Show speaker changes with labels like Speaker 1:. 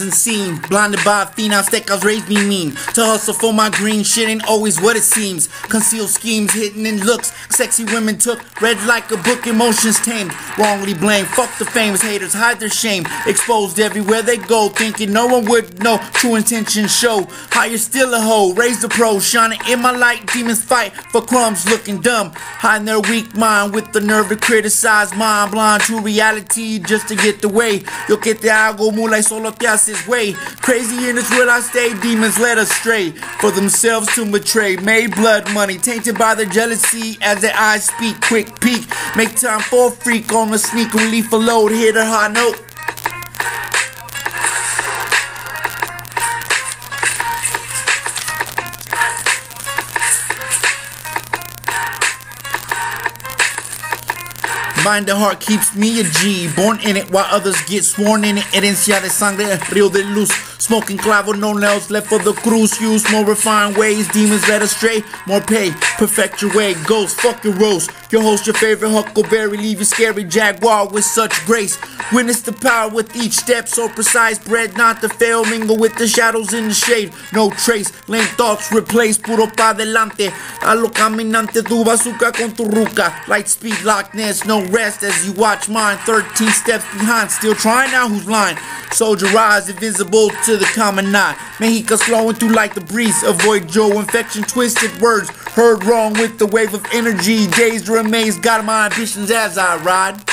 Speaker 1: doesn't seem. Blinded by a phenom, steakhouse raised me mean. To hustle for my green shit ain't always what it seems. Concealed schemes, hidden in looks. Sexy women took, read like a book, emotions tamed. Wrongly blamed, fuck the famous haters, hide their shame. Exposed everywhere they go, thinking no one would know. True intentions show, how you're still a hoe. Raise the pro, shining in my light. Demons fight for crumbs, looking dumb. Hiding their weak mind with the nerve to criticize. Mind blind to reality just to get the way. Yo que te hago mula y solo te haces way. Crazy in this world I stay, demons led astray. For themselves to betray, made blood money. Tainted by their jealousy as their eyes speak. Quick peek, make time for a freak on a sneak. Relief a load, hit a high note. Mind the heart keeps me a G. Born in it while others get sworn in it. Herencia de sangre, rio de luz. Smoking clavo, no nails left for the cruz. Use more refined ways, demons led astray. More pay, perfect your way. Ghost, fuck your roast. Your host, your favorite Huckleberry. Leave your scary jaguar with such grace. Witness the power with each step so precise. Bred not to fail, mingle with the shadows in the shade. No trace, lame thoughts replace. Puro pa delante. A lo caminante, tu bazooka con tu ruca. Light speed, Loch Ness, no rest as you watch mine. 13 steps behind, still trying out who's lying. Soldier rise, invisible to the common eye. Mexico's flowing through like the breeze. Avoid Joe infection, twisted words. Heard wrong with the wave of energy. Days to amaze, got my ambitions as I ride.